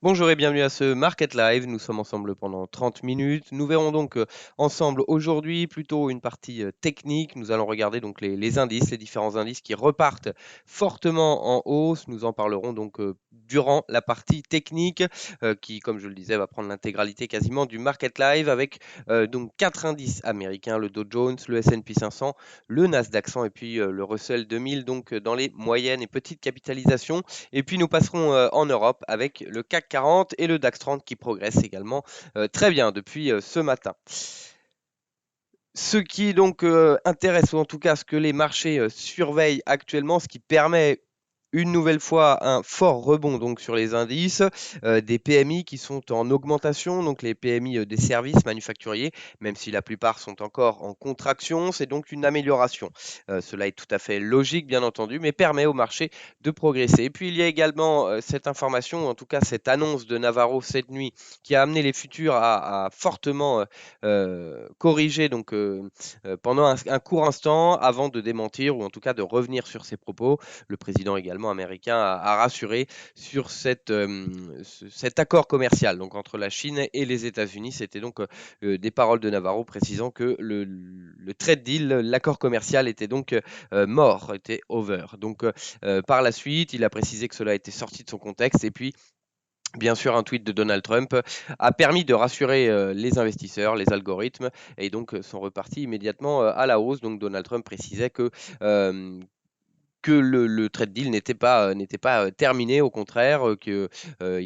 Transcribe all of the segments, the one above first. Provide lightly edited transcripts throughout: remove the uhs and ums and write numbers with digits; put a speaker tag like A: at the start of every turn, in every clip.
A: Bonjour et bienvenue à ce Market Live. Nous sommes ensemble pendant 30 minutes. Nous verrons donc ensemble aujourd'hui plutôt une partie technique. Nous allons regarder donc les indices, les différents indices qui repartent fortement en hausse. Nous en parlerons donc durant la partie technique qui, comme je le disais, va prendre l'intégralité quasiment du Market Live avec donc quatre indices américains, le Dow Jones, le S&P 500, le Nasdaq 100 et puis le Russell 2000 donc dans les moyennes et petites capitalisations. Et puis nous passerons en Europe avec le CAC 40 et le DAX 30 qui progressent également très bien depuis ce matin. Ce qui donc intéresse, ou en tout cas ce que les marchés surveillent actuellement, ce qui permet une nouvelle fois un fort rebond donc sur les indices, des PMI qui sont en augmentation, donc les PMI des services manufacturiers, même si la plupart sont encore en contraction, c'est donc une amélioration. Cela est tout à fait logique bien entendu, mais permet au marché de progresser. Et puis il y a également cette information, en tout cas cette annonce de Navarro cette nuit, qui a amené les futurs à fortement corriger donc pendant un court instant avant de démentir ou en tout cas de revenir sur ses propos. Le président également américain a rassuré sur cet accord commercial donc entre la Chine et les États-Unis. C'était donc des paroles de Navarro précisant que le trade deal, l'accord commercial était donc mort, était over. Donc par la suite, il a précisé que cela était sorti de son contexte et puis bien sûr, un tweet de Donald Trump a permis de rassurer les investisseurs, les algorithmes, et donc sont repartis immédiatement à la hausse. Donc Donald Trump précisait euh, que le trade deal n'était pas terminé, au contraire, qu'il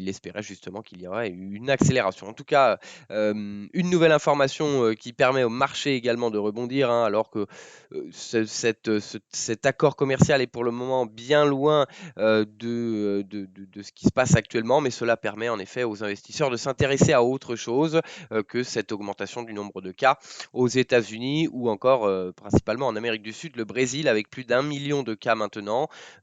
A: espérait justement qu'il y aurait une accélération. En tout cas, une nouvelle information qui permet au marché également de rebondir, hein, alors que cet accord commercial est pour le moment bien loin de ce qui se passe actuellement, mais cela permet en effet aux investisseurs de s'intéresser à autre chose que cette augmentation du nombre de cas aux États-Unis ou encore principalement en Amérique du Sud, le Brésil avec plus d'1 million de cas maintenant.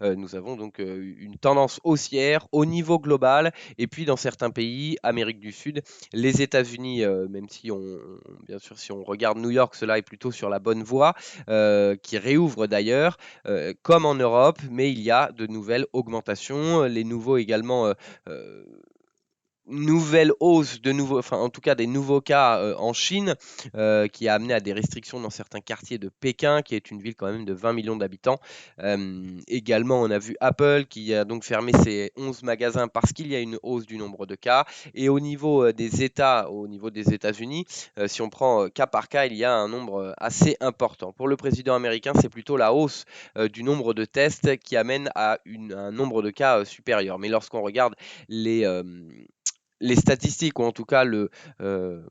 A: Nous avons donc une tendance haussière au niveau global et puis dans certains pays, Amérique du Sud, les États-Unis, même si bien sûr, si on regarde New York, cela est plutôt sur la bonne voie, qui réouvre d'ailleurs, comme en Europe, mais il y a de nouvelles augmentations. Les nouveaux également nouvelle hausse de nouveaux, enfin en tout cas des nouveaux cas en Chine, qui a amené à des restrictions dans certains quartiers de Pékin, qui est une ville quand même de 20 millions d'habitants. Également, on a vu Apple qui a donc fermé ses 11 magasins parce qu'il y a une hausse du nombre de cas. Et au niveau des États, au niveau des États-Unis, si on prend cas par cas, il y a un nombre assez important. Pour le président américain, c'est plutôt la hausse du nombre de tests qui amène à un nombre de cas supérieur. Mais lorsqu'on regarde les, euh, les statistiques, ou en tout cas euh,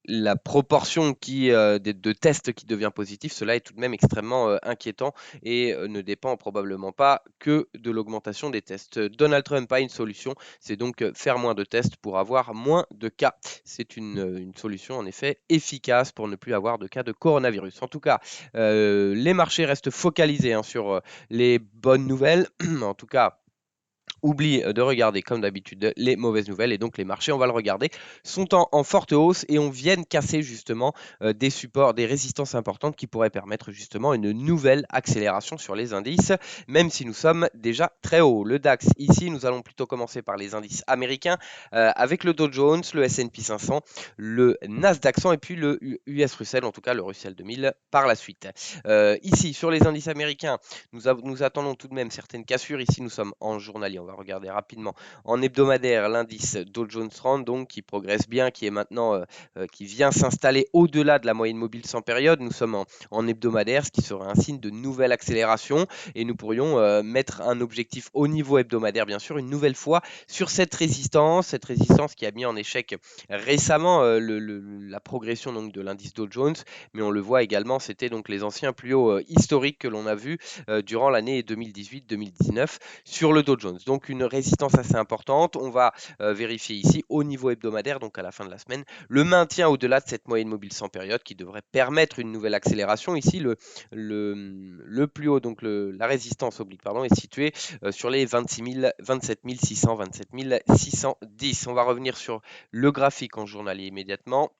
A: la proportion de tests qui devient positif, cela est tout de même extrêmement inquiétant et ne dépend probablement pas que de l'augmentation des tests. Donald Trump a une solution, c'est donc faire moins de tests pour avoir moins de cas. C'est une solution en effet efficace pour ne plus avoir de cas de coronavirus. En tout cas, les marchés restent focalisés, hein, sur les bonnes nouvelles, en tout cas oublie de regarder comme d'habitude les mauvaises nouvelles et donc les marchés, on va le regarder, sont en forte hausse et on vient casser justement des supports, des résistances importantes qui pourraient permettre justement une nouvelle accélération sur les indices, même si nous sommes déjà très haut. Le DAX, ici, nous allons plutôt commencer par les indices américains avec le Dow Jones, le S&P 500, le Nasdaq 100 et puis le US Russell, en tout cas le Russell 2000 par la suite. Ici, sur les indices américains, nous attendons tout de même certaines cassures. Ici, nous sommes en journalier. On va regarder rapidement. En hebdomadaire, l'indice Dow Jones 30, donc, qui progresse bien, qui est maintenant, qui vient s'installer au-delà de la moyenne mobile 100 période. Nous sommes en hebdomadaire, ce qui serait un signe de nouvelle accélération. Et nous pourrions mettre un objectif au niveau hebdomadaire, bien sûr, une nouvelle fois sur cette résistance qui a mis en échec récemment la progression donc, de l'indice Dow Jones. Mais on le voit également, c'était donc les anciens plus hauts historiques que l'on a vus durant l'année 2018-2019 sur le Dow Jones. Donc une résistance assez importante. On va vérifier ici au niveau hebdomadaire, donc à la fin de la semaine, le maintien au-delà de cette moyenne mobile sans période qui devrait permettre une nouvelle accélération. Ici, le plus haut, donc la résistance oblique, pardon, est située sur les 27 600, 27 610. On va revenir sur le graphique en journalier immédiatement.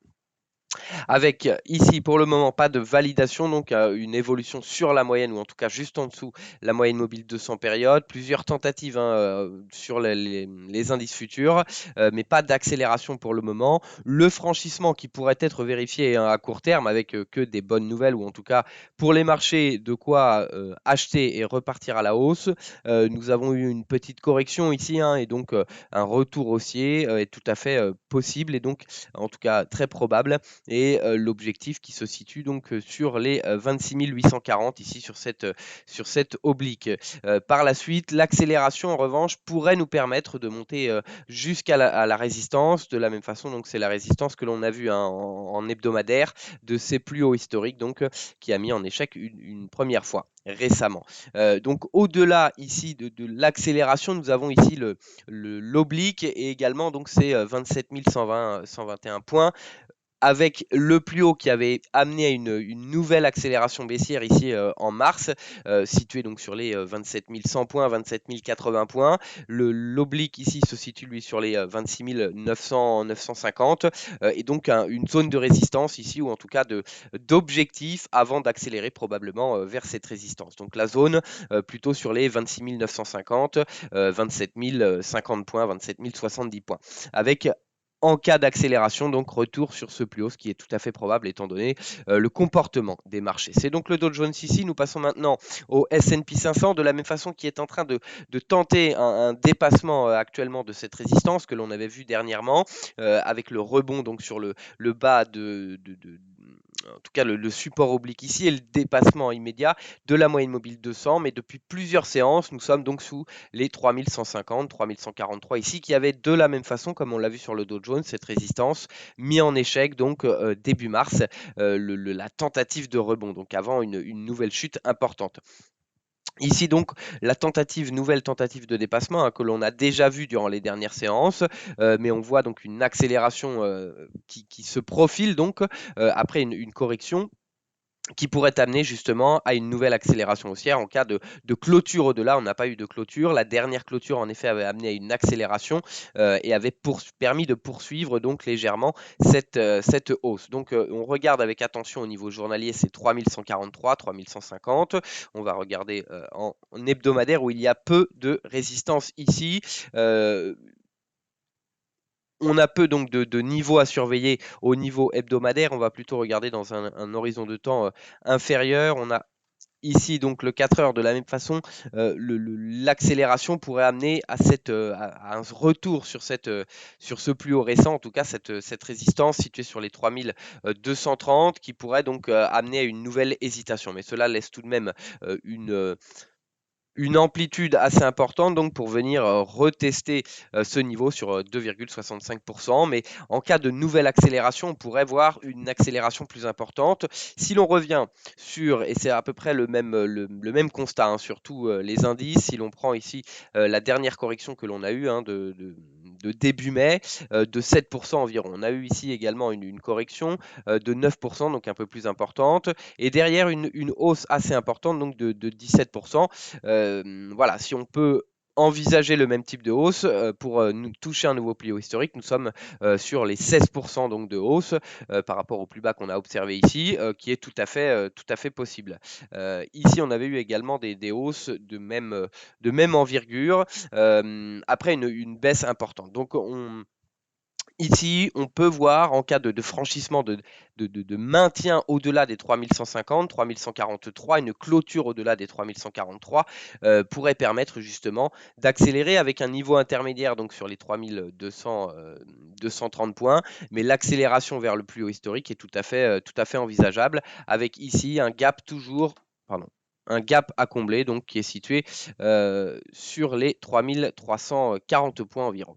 A: Avec ici pour le moment pas de validation, donc une évolution sur la moyenne ou en tout cas juste en dessous la moyenne mobile 200 périodes, plusieurs tentatives hein, sur les indices futurs, mais pas d'accélération pour le moment. Le franchissement qui pourrait être vérifié hein, à court terme avec que des bonnes nouvelles ou en tout cas pour les marchés de quoi acheter et repartir à la hausse. Nous avons eu une petite correction ici hein, et donc un retour haussier est tout à fait possible et donc en tout cas très probable et l'objectif qui se situe donc sur les 26 840 ici sur cette oblique. Par la suite, l'accélération en revanche pourrait nous permettre de monter jusqu'à la résistance. De la même façon, donc c'est la résistance que l'on a vue hein, en hebdomadaire de ces plus hauts historiques, donc qui a mis en échec une première fois récemment. Donc au-delà ici de l'accélération, nous avons ici l'oblique et également donc ces 27 121 points avec le plus haut qui avait amené à une nouvelle accélération baissière ici en mars, situé donc sur les 27 100 points, 27 080 points. L'oblique ici se situe lui sur les 26 950 et donc une zone de résistance ici ou en tout cas d'objectif avant d'accélérer probablement vers cette résistance. Donc la zone plutôt sur les 26 950, 27 050 points, 27 070 points. Avec en cas d'accélération, donc retour sur ce plus haut, ce qui est tout à fait probable étant donné le comportement des marchés. C'est donc le Dow Jones ici. Nous passons maintenant au S&P 500 de la même façon qui est en train de tenter un dépassement actuellement de cette résistance que l'on avait vu dernièrement avec le rebond donc sur le bas en tout cas le support oblique ici et le dépassement immédiat de la moyenne mobile 200. Mais depuis plusieurs séances, nous sommes donc sous les 3150, 3143 ici, qui avait de la même façon, comme on l'a vu sur le Dow Jones, cette résistance mis en échec donc début mars, la tentative de rebond, donc avant une nouvelle chute importante. Ici donc la nouvelle tentative de dépassement hein, que l'on a déjà vu durant les dernières séances, mais on voit donc une accélération qui se profile donc après une correction qui pourrait amener justement à une nouvelle accélération haussière en cas de clôture au-delà. On n'a pas eu de clôture. La dernière clôture, en effet, avait amené à une accélération et avait permis de poursuivre donc légèrement cette hausse. Donc, on regarde avec attention au niveau journalier, c'est 3143, 3150. On va regarder en hebdomadaire où il y a peu de résistance ici. On a peu donc de niveaux à surveiller au niveau hebdomadaire. On va plutôt regarder dans un horizon de temps inférieur. On a ici donc le 4 heures de la même façon. L'accélération pourrait amener à un retour sur ce plus haut récent, en tout cas cette résistance située sur les 3230 qui pourrait donc amener à une nouvelle hésitation. Mais cela laisse tout de même une amplitude assez importante donc pour venir retester ce niveau sur 2,65%. Mais en cas de nouvelle accélération, on pourrait voir une accélération plus importante. Si l'on revient sur, et c'est à peu près le même constat hein, sur tous les indices, si l'on prend ici la dernière correction que l'on a eue hein, de début mai, de 7% environ. On a eu ici également une correction de 9%, donc un peu plus importante, et derrière une hausse assez importante, donc de 17%. Voilà, si on peut envisager le même type de hausse pour nous toucher un nouveau plus haut historique, nous sommes sur les 16% donc de hausse par rapport au plus bas qu'on a observé ici, qui est tout à fait possible. Ici, on avait eu également des hausses de même envergure après une baisse importante. Donc, ici, on peut voir en cas de franchissement, de maintien au-delà des 3150, 3143, une clôture au-delà des 3143 pourrait permettre justement d'accélérer avec un niveau intermédiaire donc sur les 3200, 230 points, mais l'accélération vers le plus haut historique est tout à fait envisageable avec ici un gap un gap à combler donc qui est situé sur les 3340 points environ.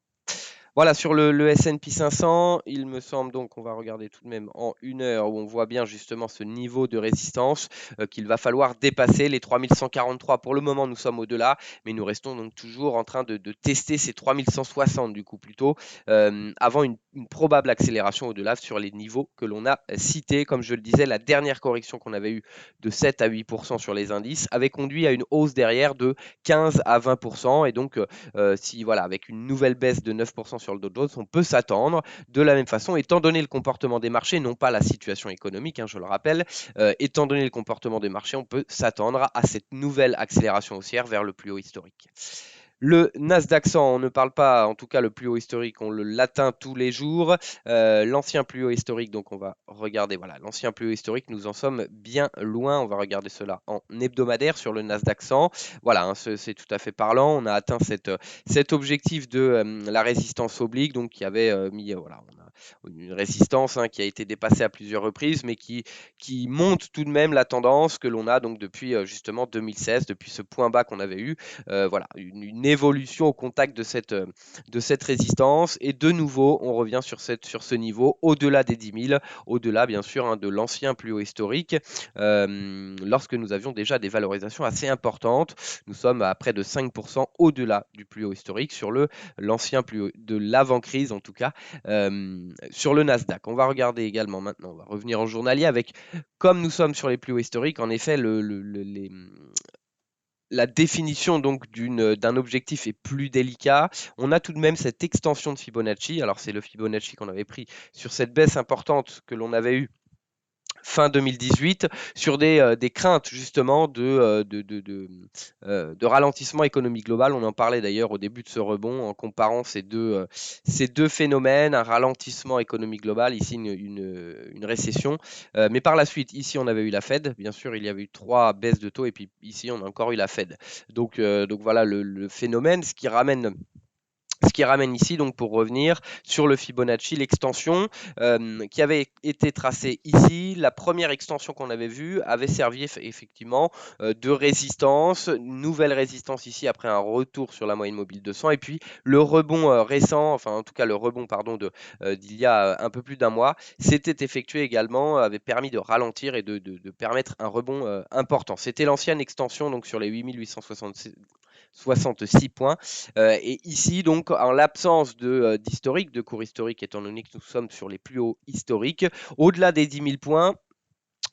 A: Voilà, sur le S&P 500, il me semble donc, on va regarder tout de même en 1 heure, où on voit bien justement ce niveau de résistance qu'il va falloir dépasser. Les 3143, pour le moment, nous sommes au-delà, mais nous restons donc toujours en train de tester ces 3160 du coup plutôt, avant une probable accélération au-delà sur les niveaux que l'on a cités. Comme je le disais, la dernière correction qu'on avait eue de 7 à 8% sur les indices avait conduit à une hausse derrière de 15 à 20%, et donc si voilà, avec une nouvelle baisse de 9% sur le Dow Jones, on peut s'attendre de la même façon, étant donné le comportement des marchés, non pas la situation économique, je le rappelle, étant donné le comportement des marchés, on peut s'attendre à cette nouvelle accélération haussière vers le plus haut historique. Le Nasdaq 100, on ne parle pas, en tout cas le plus haut historique, on l'atteint tous les jours. L'ancien plus haut historique, donc on va regarder, voilà, l'ancien plus haut historique, nous en sommes bien loin. On va regarder cela en hebdomadaire sur le Nasdaq 100. Voilà, c'est tout à fait parlant. On a atteint cet objectif de la résistance oblique, donc qui avait mis, voilà, on a une résistance qui a été dépassée à plusieurs reprises, mais qui monte tout de même la tendance que l'on a donc depuis justement 2016, depuis ce point bas qu'on avait eu. Voilà, une évolution au contact de cette résistance. Et de nouveau, on revient sur ce niveau au-delà des 10 000, au-delà bien sûr de l'ancien plus haut historique, lorsque nous avions déjà des valorisations assez importantes. Nous sommes à près de 5% au-delà du plus haut historique sur l'ancien plus haut, de l'avant-crise en tout cas, sur le Nasdaq. On va regarder également maintenant, on va revenir en journalier avec, comme nous sommes sur les plus hauts historiques, en effet, la définition donc d'un objectif est plus délicat. On a tout de même cette extension de Fibonacci. Alors c'est le Fibonacci qu'on avait pris sur cette baisse importante que l'on avait eue fin 2018 sur des craintes justement de ralentissement économique global. On en parlait d'ailleurs au début de ce rebond en comparant ces deux phénomènes, un ralentissement économique global, ici une récession. Mais par la suite, ici on avait eu la Fed, bien sûr il y avait eu 3 baisses de taux et puis ici on a encore eu la Fed. Donc voilà le phénomène, ce qui ramène ici, donc pour revenir sur le Fibonacci, l'extension qui avait été tracée ici, la première extension qu'on avait vue avait servi effectivement de résistance, une nouvelle résistance ici après un retour sur la moyenne mobile 200 et puis le rebond récent, enfin en tout cas le rebond pardon d'il y a un peu plus d'un mois, s'était effectué également, avait permis de ralentir et de permettre un rebond important. C'était l'ancienne extension donc sur les 66 points. Et ici, donc, en l'absence d'historique, de cours historique, étant donné que nous sommes sur les plus hauts historiques, au-delà des 10 000 points,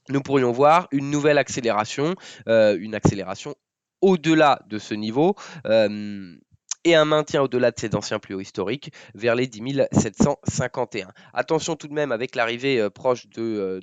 A: nous pourrions voir une nouvelle accélération, une accélération au-delà de ce niveau. Et un maintien au-delà de ces anciens plus hauts historiques vers les 10 751. Attention tout de même avec l'arrivée proche de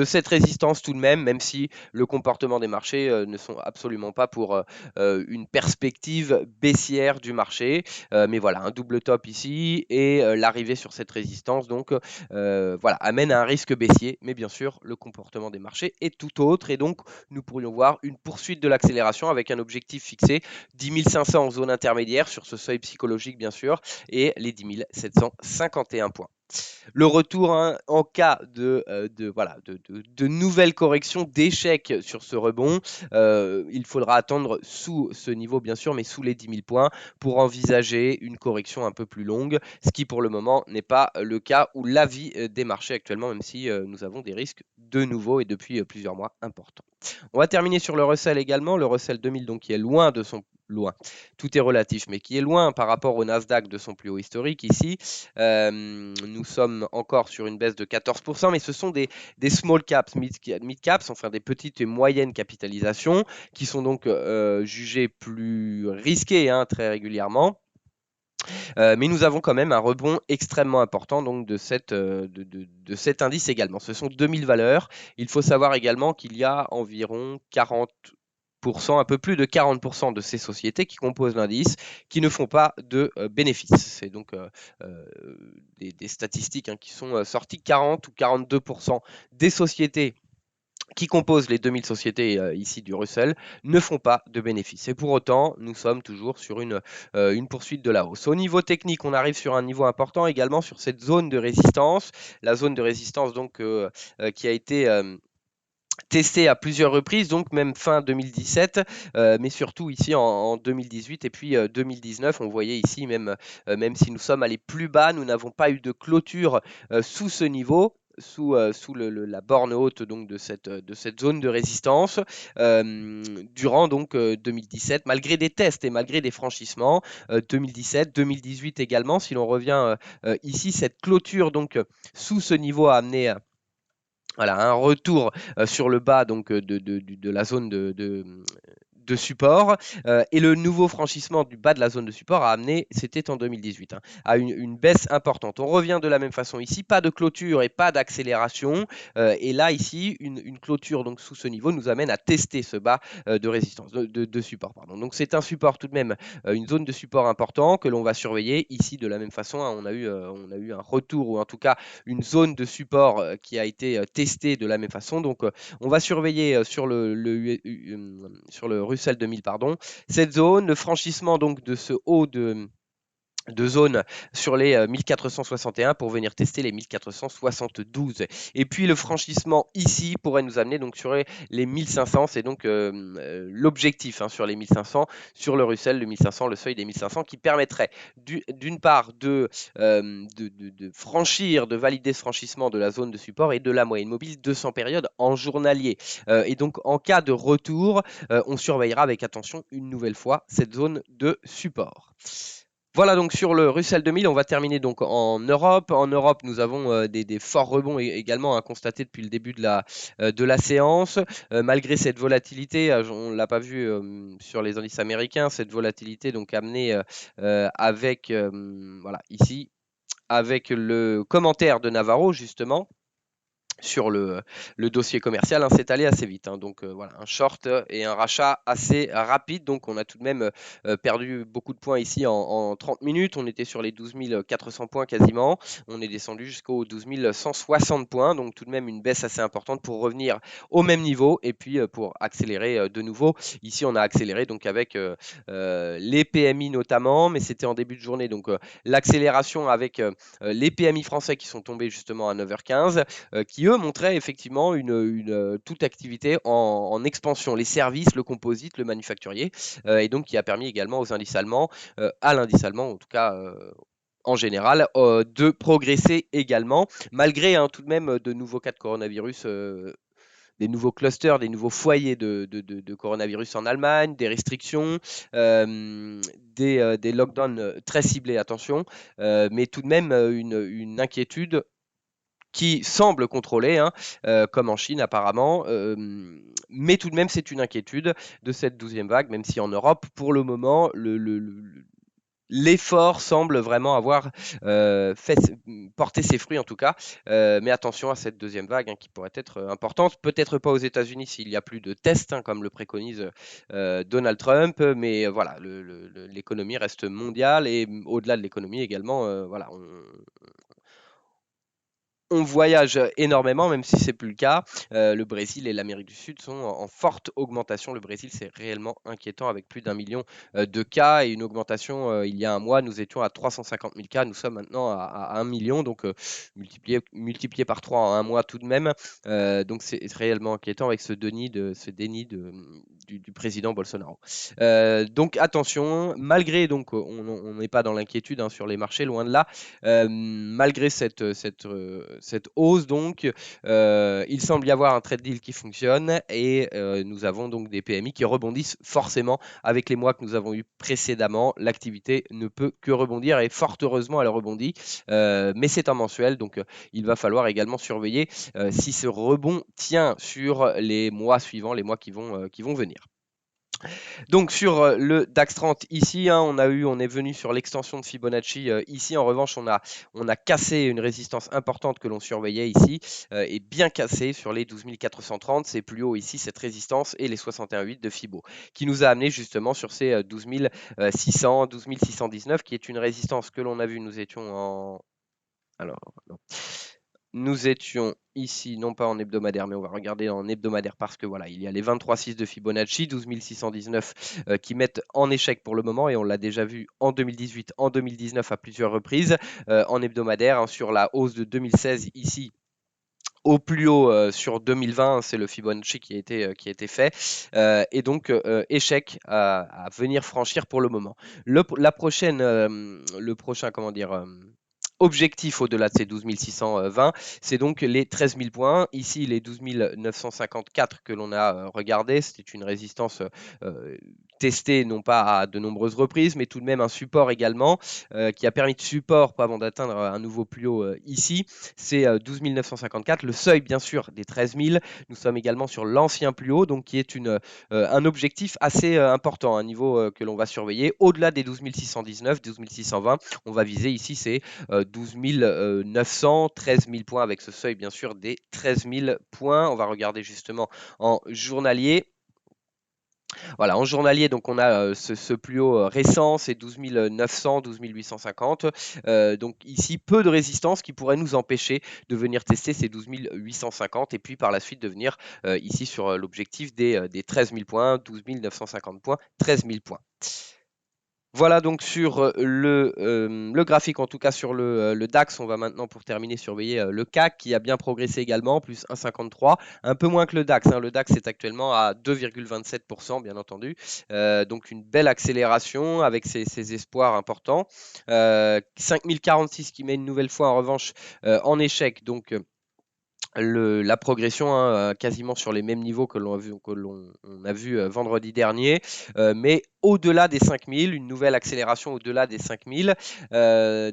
A: cette résistance tout de même si le comportement des marchés ne sont absolument pas pour une perspective baissière du marché. Mais voilà, un double top ici et l'arrivée sur cette résistance donc voilà, amène à un risque baissier. Mais bien sûr, le comportement des marchés est tout autre et donc nous pourrions voir une poursuite de l'accélération avec un objectif fixé 10 500 en zone intermédiaire sur ce seuil psychologique bien sûr et les 10 751 points. Le retour en cas de nouvelles corrections, d'échecs sur ce rebond, il faudra attendre sous ce niveau bien sûr, mais sous les 10 000 points pour envisager une correction un peu plus longue, ce qui pour le moment n'est pas le cas ou l'avis des marchés actuellement, même si nous avons des risques de nouveau et depuis plusieurs mois importants. On va terminer sur le Russell également, le Russell 2000 donc qui est loin, tout est relatif, mais qui est loin par rapport au Nasdaq de son plus haut historique ici. Nous sommes encore sur une baisse de 14%, mais ce sont des small caps, mid caps, enfin des petites et moyennes capitalisations, qui sont donc jugées plus risquées très régulièrement. Mais nous avons quand même un rebond extrêmement important donc de cet indice également. Ce sont 2000 valeurs. Il faut savoir également qu'il y a environ 40%, un peu plus de 40% de ces sociétés qui composent l'indice qui ne font pas de bénéfices. C'est donc des statistiques qui sont sorties. 40 ou 42% des sociétés qui composent les 2000 sociétés ici du Russell ne font pas de bénéfices. Et pour autant, nous sommes toujours sur une poursuite de la hausse. Au niveau technique, on arrive sur un niveau important également sur cette zone de résistance. La zone de résistance donc qui a été testé à plusieurs reprises, donc même fin 2017, mais surtout ici en 2018 et puis 2019. On voyait ici, même si nous sommes allés plus bas, nous n'avons pas eu de clôture sous ce niveau. Sous la borne haute donc de cette zone de résistance durant donc 2017, malgré des tests et malgré des franchissements, 2017, 2018 également. Si l'on revient ici, cette clôture donc sous ce niveau a amené voilà, un retour sur le bas donc de la zone de de support. Et le nouveau franchissement du bas de la zone de support a amené, c'était en 2018, hein, à une baisse importante. On revient de la même façon ici, pas de clôture et pas d'accélération. Et là, ici, une clôture donc, sous ce niveau nous amène à tester ce bas de résistance, de support. Pardon. Donc c'est un support tout de même, une zone de support important que l'on va surveiller. Ici, de la même façon, hein, on a eu un retour ou en tout cas une zone de support qui a été testée de la même façon. Donc on va surveiller sur le Russell 2000, pardon, cette zone, le franchissement donc de ce haut de zone sur les 1461 pour venir tester les 1472. Et puis le franchissement ici pourrait nous amener donc sur les 1500, c'est donc l'objectif, hein, sur les 1500, sur le Russell, le 1500, le seuil des 1500 qui permettrait d'une part de franchir, de valider ce franchissement de la zone de support et de la moyenne mobile 200 périodes en journalier. Et donc en cas de retour, on surveillera avec attention une nouvelle fois cette zone de support. Voilà donc sur le Russell 2000, on va terminer donc en Europe. En Europe, nous avons des forts rebonds également à constater depuis le début de la séance. Malgré cette volatilité, on ne l'a pas vu sur les indices américains, cette volatilité donc amenée avec, voilà, ici, avec le commentaire de Navarro justement sur le dossier commercial, hein, c'est allé assez vite. Hein, donc voilà, un short et un rachat assez rapide. Donc on a tout de même perdu beaucoup de points ici en 30 minutes. On était sur les 12 400 points quasiment. On est descendu jusqu'aux 12 160 points. Donc tout de même une baisse assez importante pour revenir au même niveau et puis pour accélérer de nouveau. Ici on a accéléré donc avec les PMI notamment, mais c'était en début de journée. Donc l'accélération avec les PMI français qui sont tombés justement à 9h15, qui eux montraient effectivement toute activité en expansion, les services, le composite, le manufacturier, et donc qui a permis également aux indices allemands, à l'indice allemand en tout cas, en général, de progresser également, malgré tout de même de nouveaux cas de coronavirus, des nouveaux clusters, des nouveaux foyers de coronavirus en Allemagne, des restrictions, des lockdowns très ciblés, attention, mais tout de même une inquiétude qui semble contrôlée, hein, comme en Chine apparemment, mais tout de même c'est une inquiétude de cette 12e vague, même si en Europe, pour le moment, l'effort semble vraiment avoir porté ses fruits en tout cas, mais attention à cette deuxième vague, hein, qui pourrait être importante, peut-être pas aux États-Unis s'il n'y a plus de tests, hein, comme le préconise Donald Trump, mais voilà, l'économie reste mondiale et au-delà de l'économie également, voilà, on voyage énormément, même si c'est plus le cas. Le Brésil et l'Amérique du Sud sont en forte augmentation. Le Brésil, c'est réellement inquiétant avec plus d'1 million de cas et une augmentation. Il y a un mois, nous étions à 350 000 cas. Nous sommes maintenant à 1 million, donc multiplié par 3 en un mois tout de même. Donc c'est réellement inquiétant avec ce déni du président Bolsonaro. Donc attention, malgré donc on n'est pas dans l'inquiétude, hein, sur les marchés, loin de là. Malgré cette hausse, donc, il semble y avoir un trade deal qui fonctionne et nous avons donc des PMI qui rebondissent forcément avec les mois que nous avons eu précédemment. L'activité ne peut que rebondir et fort heureusement elle rebondit, mais c'est un mensuel, donc il va falloir également surveiller si ce rebond tient sur les mois suivants, les mois qui vont venir. Donc sur le DAX 30 ici, hein, on est venu sur l'extension de Fibonacci ici. En revanche, on a cassé une résistance importante que l'on surveillait ici et bien cassé sur les 12 430. C'est plus haut ici cette résistance et les 61,8 de Fibo qui nous a amené justement sur ces 12 600, 12 619 qui est une résistance que l'on a vu. Nous étions en... Alors, non. Nous étions ici, non pas en hebdomadaire, mais on va regarder en hebdomadaire parce que voilà, il y a les 23,6 de Fibonacci, 12 619 qui mettent en échec pour le moment et on l'a déjà vu en 2018, en 2019 à plusieurs reprises en hebdomadaire, hein, sur la hausse de 2016 ici. Au plus haut sur 2020, c'est le Fibonacci qui a été fait, et donc échec à venir franchir pour le moment. Le prochain, comment dire, objectif au-delà de ces 12 620, c'est donc les 13 000 points. Ici, les 12 954 que l'on a regardé, c'était une résistance testé, non pas à de nombreuses reprises, mais tout de même un support également, qui a permis de support avant d'atteindre un nouveau plus haut ici. C'est 12 954, le seuil bien sûr des 13 000. Nous sommes également sur l'ancien plus haut, donc qui est un objectif assez important, un niveau que l'on va surveiller. Au-delà des 12 619, 12 620, on va viser ici, c'est 12 900, 13 000 points avec ce seuil bien sûr des 13 000 points. On va regarder justement en journalier. Voilà, en journalier, donc on a ce plus haut récent, c'est 12 900, 12 850. Donc ici, peu de résistance qui pourrait nous empêcher de venir tester ces 12 850 et puis par la suite de venir ici sur l'objectif des 13 000 points, 12 950 points, 13 000 points. Voilà donc sur le graphique, en tout cas sur le DAX. On va maintenant, pour terminer, surveiller le CAC qui a bien progressé également, plus 1,53, un peu moins que le DAX. Le DAX est actuellement à 2,27%, bien entendu. Donc une belle accélération avec ses espoirs importants. 5046 qui met une nouvelle fois en revanche en échec. Donc la progression quasiment sur les mêmes niveaux que l'on a vu vendredi dernier, mais au-delà des 5000, une nouvelle accélération au-delà des 5000,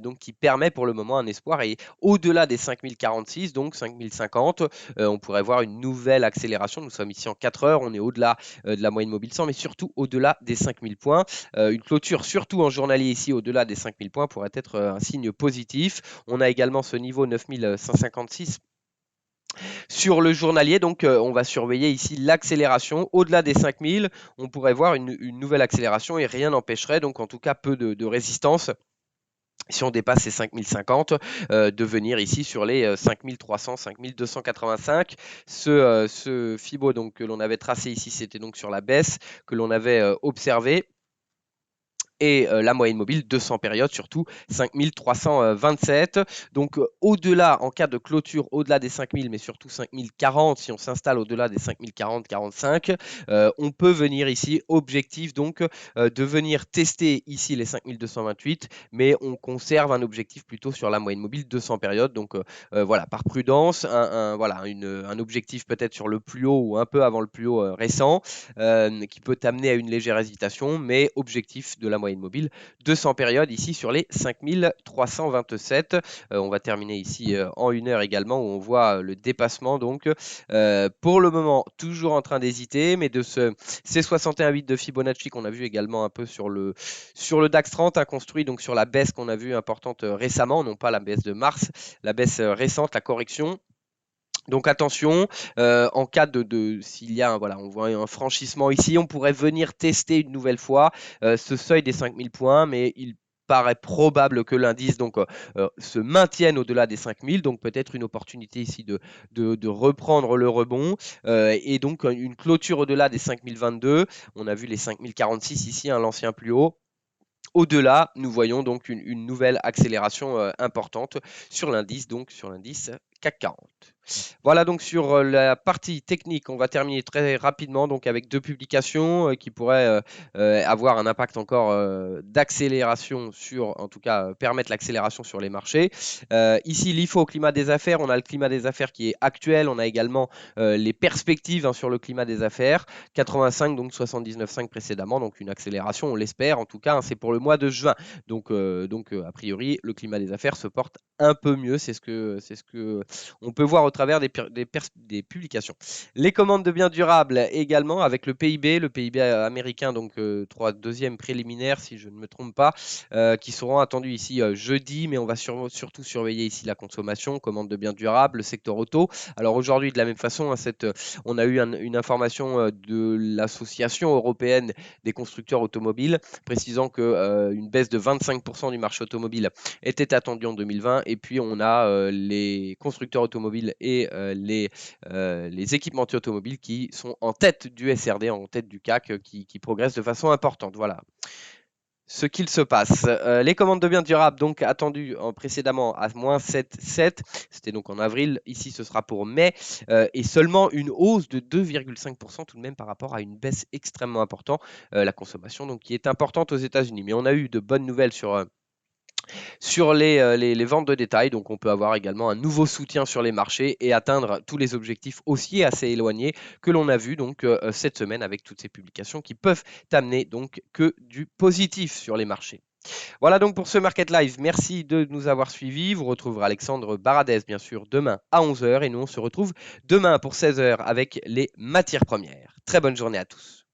A: donc qui permet pour le moment un espoir, et au-delà des 5046, donc 5050, on pourrait voir une nouvelle accélération. Nous sommes ici en 4 heures, on est au-delà de la moyenne mobile 100, mais surtout au-delà des 5000 points. Une clôture surtout en journalier ici au-delà des 5000 points pourrait être un signe positif. On a également ce niveau 9156 sur le journalier. Donc on va surveiller ici l'accélération au-delà des 5000. On pourrait voir une nouvelle accélération et rien n'empêcherait, donc en tout cas peu de résistance, si on dépasse ces 5050, de venir ici sur les 5300, 5285. Ce Fibo donc, que l'on avait tracé ici, c'était donc sur la baisse que l'on avait observé. Et la moyenne mobile 200 périodes, surtout 5327. Donc au-delà, en cas de clôture, au-delà des 5000, mais surtout 5040, si on s'installe au-delà des 5040-45, on peut venir ici, objectif donc de venir tester ici les 5228, mais on conserve un objectif plutôt sur la moyenne mobile 200 périodes. Donc voilà, par prudence, voilà, un objectif peut-être sur le plus haut ou un peu avant le plus haut récent, qui peut amener à une légère hésitation, mais objectif de la moyenne mobile 200 périodes ici sur les 5327. On va terminer ici en 1 heure également, où on voit le dépassement. Donc pour le moment toujours en train d'hésiter, mais de ces 61,8 de Fibonacci qu'on a vu également un peu sur le DAX 30, construit donc sur la baisse qu'on a vue importante récemment, non pas la baisse de mars, la baisse récente, la correction. Donc attention, en cas s'il y a voilà, on voit un franchissement ici, on pourrait venir tester une nouvelle fois ce seuil des 5000 points, mais il paraît probable que l'indice donc se maintienne au-delà des 5000, donc peut-être une opportunité ici de reprendre le rebond, et donc une clôture au-delà des 5022. On a vu les 5046 ici, l'ancien plus haut. Au-delà, nous voyons donc une nouvelle accélération importante sur l'indice, donc sur l'indice CAC 40. Voilà donc sur la partie technique. On va terminer très rapidement donc avec 2 publications qui pourraient avoir un impact encore d'accélération sur, en tout cas permettre l'accélération sur les marchés. Ici l'IFO, climat des affaires, on a le climat des affaires qui est actuel, on a également les perspectives sur le climat des affaires, 85 donc 79,5 précédemment, donc une accélération, on l'espère en tout cas, c'est pour le mois de juin. Donc a priori le climat des affaires se porte un peu mieux, c'est ce que on peut voir au travers des publications. Les commandes de biens durables également, avec le PIB américain, donc deuxième préliminaire si je ne me trompe pas, qui seront attendus ici jeudi, mais on va surtout surveiller ici la consommation, commande de biens durables, le secteur auto. Alors aujourd'hui de la même façon, on a eu une information de l'association européenne des constructeurs automobiles précisant que une baisse de 25% du marché automobile était attendue en 2020, et puis on a les constructeurs automobiles et les équipementiers automobiles qui sont en tête du SRD, en tête du CAC, qui progressent de façon importante. Voilà ce qu'il se passe. Les commandes de biens durables, donc attendues précédemment à moins 7,7, c'était donc en avril, ici ce sera pour mai, et seulement une hausse de 2,5% tout de même par rapport à une baisse extrêmement importante, la consommation donc qui est importante aux États-Unis. Mais on a eu de bonnes nouvelles sur Sur les ventes de détail, donc on peut avoir également un nouveau soutien sur les marchés et atteindre tous les objectifs haussiers assez éloignés que l'on a vu donc cette semaine avec toutes ces publications qui peuvent t'amener donc que du positif sur les marchés. Voilà donc pour ce Market Live. Merci de nous avoir suivis. Vous retrouverez Alexandre Baradez, bien sûr, demain à 11 h. Et nous, on se retrouve demain pour 16 h avec les matières premières. Très bonne journée à tous.